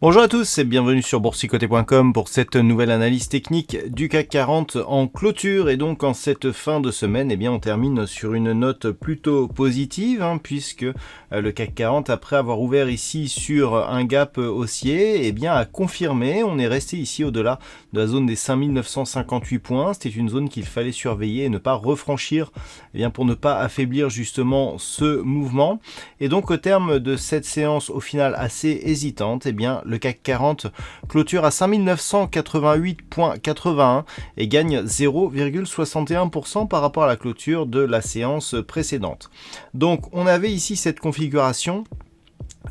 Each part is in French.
Bonjour à tous et bienvenue sur boursicoté.com pour cette nouvelle analyse technique du CAC 40 en clôture. Et donc en cette fin de semaine, eh bien, on termine sur une note plutôt positive puisque le CAC 40, après avoir ouvert ici sur un gap haussier, eh bien, a confirmé. On est resté ici au-delà de la zone des 5958 points. C'était une zone qu'il fallait surveiller et ne pas refranchir pour ne pas affaiblir justement ce mouvement. Et donc au terme de cette séance au final assez hésitante, eh bien, le CAC 40 clôture à 5988,81 et gagne 0,61% par rapport à la clôture de la séance précédente. Donc on avait ici cette configuration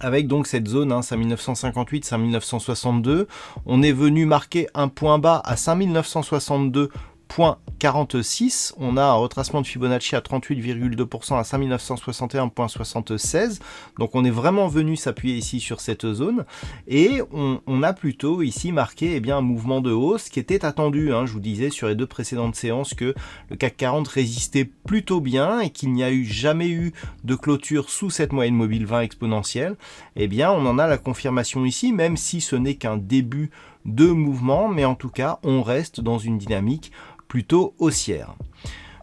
avec donc cette zone 5958-5962. On est venu marquer un point bas à 5962,46. On a un retracement de Fibonacci à 38,2% à 5961,76. Donc on est vraiment venu s'appuyer ici sur cette zone et on a plutôt ici marqué un mouvement de hausse qui était attendu. Je vous disais sur les deux précédentes séances que le CAC 40 résistait plutôt bien et qu'il n'y a jamais eu de clôture sous cette moyenne mobile 20 exponentielle. On en a la confirmation ici, même si ce n'est qu'un début de mouvement, mais en tout cas on reste dans une dynamique plutôt haussière.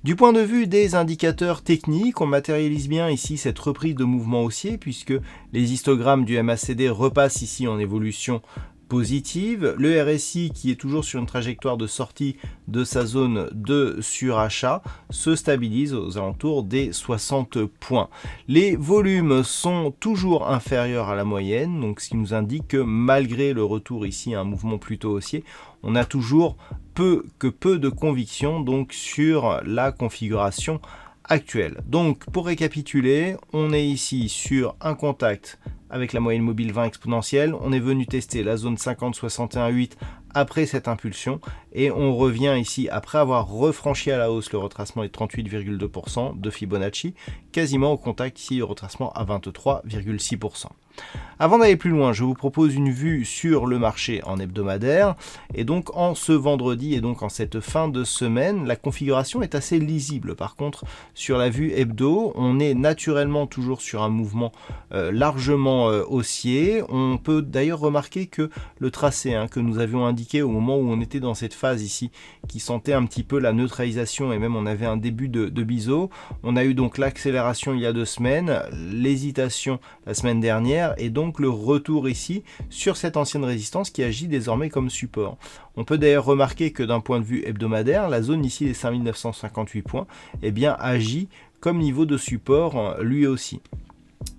Du point de vue des indicateurs techniques, on matérialise bien ici cette reprise de mouvement haussier puisque les histogrammes du MACD repassent ici en évolution positive. Le RSI qui est toujours sur une trajectoire de sortie de sa zone de surachat se stabilise aux alentours des 60 points. Les volumes sont toujours inférieurs à la moyenne, donc ce qui nous indique que malgré le retour ici à un mouvement plutôt haussier, on a toujours peu de conviction donc sur la configuration actuelle. Donc pour récapituler, on est ici sur un contact avec la moyenne mobile 20 exponentielle, on est venu tester la zone 50,61,8 après cette impulsion et on revient ici après avoir refranchi à la hausse le retracement des 38,2% de Fibonacci, quasiment au contact ici du retracement à 23,6%. Avant d'aller plus loin, je vous propose une vue sur le marché en hebdomadaire et donc en ce vendredi et donc en cette fin de semaine, la configuration est assez lisible. Par contre, sur la vue hebdo, on est naturellement toujours sur un mouvement largement haussier. On peut d'ailleurs remarquer que le tracé que nous avions indiqué au moment où on était dans cette phase ici, qui sentait un petit peu la neutralisation et même on avait un début de biseau, on a eu donc l'accélération il y a 2 semaines, l'hésitation la semaine dernière et donc le retour ici sur cette ancienne résistance qui agit désormais comme support. On peut d'ailleurs remarquer que d'un point de vue hebdomadaire, la zone ici des 5958 points agit comme niveau de support lui aussi.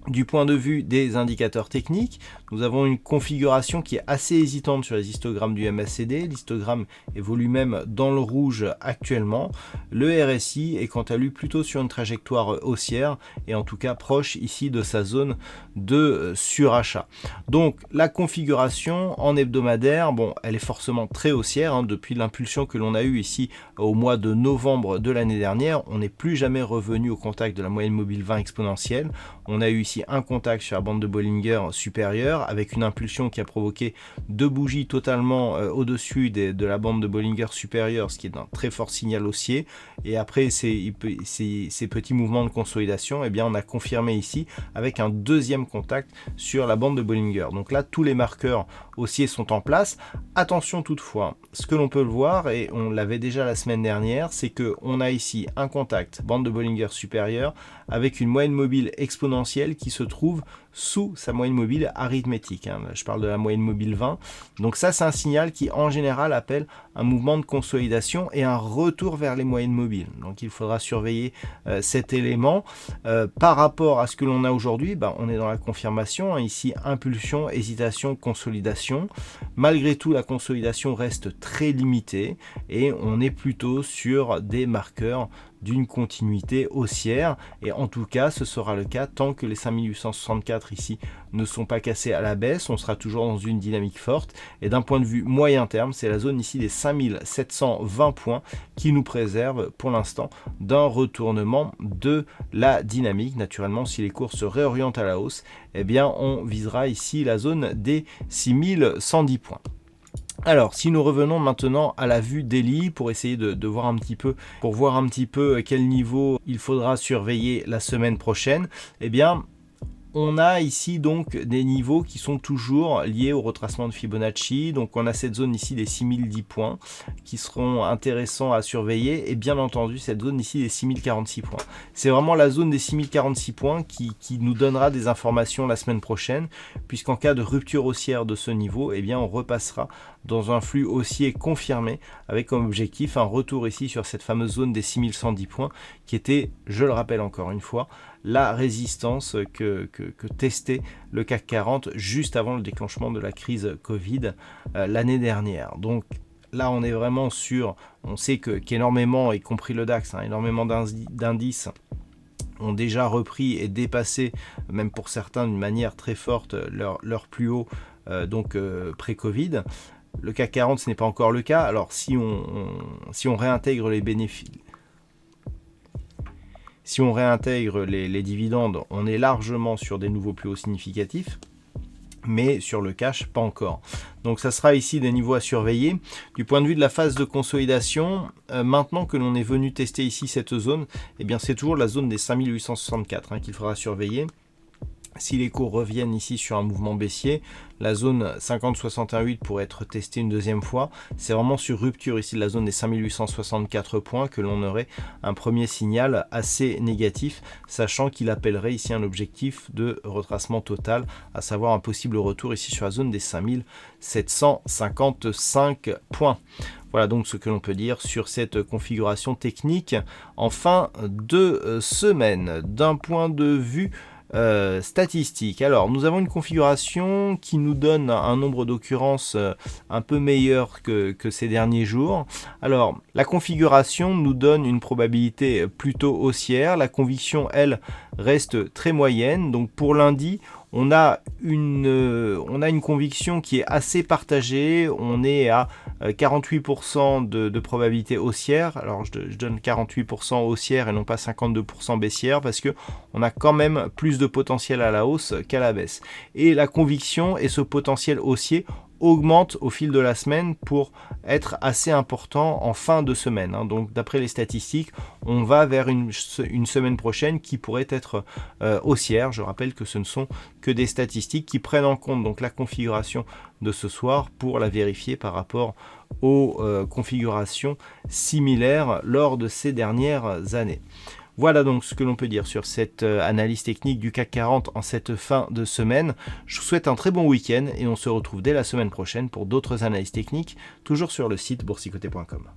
Du point de vue des indicateurs techniques, nous avons une configuration qui est assez hésitante sur les histogrammes du MACD. L'histogramme évolue même dans le rouge actuellement. Le RSI est quant à lui plutôt sur une trajectoire haussière et en tout cas proche ici de sa zone de surachat. Donc la configuration en hebdomadaire, elle est forcément très haussière depuis l'impulsion que l'on a eue ici au mois de novembre de l'année dernière. On n'est plus jamais revenu au contact de la moyenne mobile 20 exponentielle. On a eu ici un contact sur la bande de Bollinger supérieure avec une impulsion qui a provoqué 2 bougies totalement au-dessus de la bande de Bollinger supérieure, ce qui est un très fort signal haussier. Et après ces petits mouvements de consolidation, on a confirmé ici avec un deuxième contact sur la bande de Bollinger. Donc là, tous les marqueurs haussiers sont en place. Attention toutefois, ce que l'on peut le voir, et on l'avait déjà la semaine dernière, c'est qu'on a ici un contact bande de Bollinger supérieure avec une moyenne mobile exponentielle qui se trouve sous sa moyenne mobile arithmétique. Je parle de la moyenne mobile 20. Donc ça, c'est un signal qui, en général, appelle un mouvement de consolidation et un retour vers les moyennes mobiles. Donc il faudra surveiller cet élément. Par rapport à ce que l'on a aujourd'hui, on est dans la confirmation. Ici, impulsion, hésitation, consolidation. Malgré tout, la consolidation reste très limitée et on est plutôt sur des marqueurs d'une continuité haussière et en tout cas ce sera le cas tant que les 5864 4 ici ne sont pas cassés à la baisse, on sera toujours dans une dynamique forte. Et d'un point de vue moyen terme, c'est la zone ici des 5720 points qui nous préserve pour l'instant d'un retournement de la dynamique. Naturellement, si les cours se réorientent à la hausse, eh bien on visera ici la zone des 6110 points. Alors, si nous revenons maintenant à la vue daily pour essayer de voir un petit peu, quel niveau il faudra surveiller la semaine prochaine, eh bien, on a ici donc des niveaux qui sont toujours liés au retracement de Fibonacci. Donc on a cette zone ici des 6010 points qui seront intéressants à surveiller, et bien entendu cette zone ici des 6046 points. C'est vraiment la zone des 6046 points qui nous donnera des informations la semaine prochaine, puisqu'en cas de rupture haussière de ce niveau, eh bien on repassera dans un flux haussier confirmé avec comme objectif un retour ici sur cette fameuse zone des 6110 points qui était, je le rappelle encore une fois, la résistance que testait le CAC 40 juste avant le déclenchement de la crise Covid l'année dernière. Donc là on est vraiment sur, on sait qu'énormément, y compris le DAX, énormément d'indices ont déjà repris et dépassé, même pour certains d'une manière très forte, leur plus haut pré-Covid. Le CAC 40, ce n'est pas encore le cas. Alors si on réintègre les bénéfices, si on réintègre les dividendes, on est largement sur des nouveaux plus hauts significatifs, mais sur le cash, pas encore. Donc ça sera ici des niveaux à surveiller. Du point de vue de la phase de consolidation, maintenant que l'on est venu tester ici cette zone, eh bien c'est toujours la zone des 5864 qu'il faudra surveiller. Si les cours reviennent ici sur un mouvement baissier, la zone 50-61,8 pourrait être testée une deuxième fois. C'est vraiment sur rupture ici de la zone des 5864 points que l'on aurait un premier signal assez négatif, sachant qu'il appellerait ici un objectif de retracement total, à savoir un possible retour ici sur la zone des 5755 points. Voilà donc ce que l'on peut dire sur cette configuration technique en fin de semaine. D'un point de vue statistique. Alors, nous avons une configuration qui nous donne un nombre d'occurrences un peu meilleur que ces derniers jours. Alors, la configuration nous donne une probabilité plutôt haussière. La conviction, elle, reste très moyenne. Donc, pour lundi, on a une conviction qui est assez partagée. On est à 48% de probabilité haussière. Alors je donne 48% haussière et non pas 52% baissière parce que on a quand même plus de potentiel à la hausse qu'à la baisse. Et la conviction et ce potentiel haussier augmente au fil de la semaine pour être assez important en fin de semaine. Donc d'après les statistiques, on va vers une semaine prochaine qui pourrait être haussière. Je rappelle que ce ne sont que des statistiques qui prennent en compte donc la configuration de ce soir pour la vérifier par rapport aux configurations similaires lors de ces dernières années. Voilà donc ce que l'on peut dire sur cette analyse technique du CAC 40 en cette fin de semaine. Je vous souhaite un très bon week-end et on se retrouve dès la semaine prochaine pour d'autres analyses techniques, toujours sur le site boursicoté.com.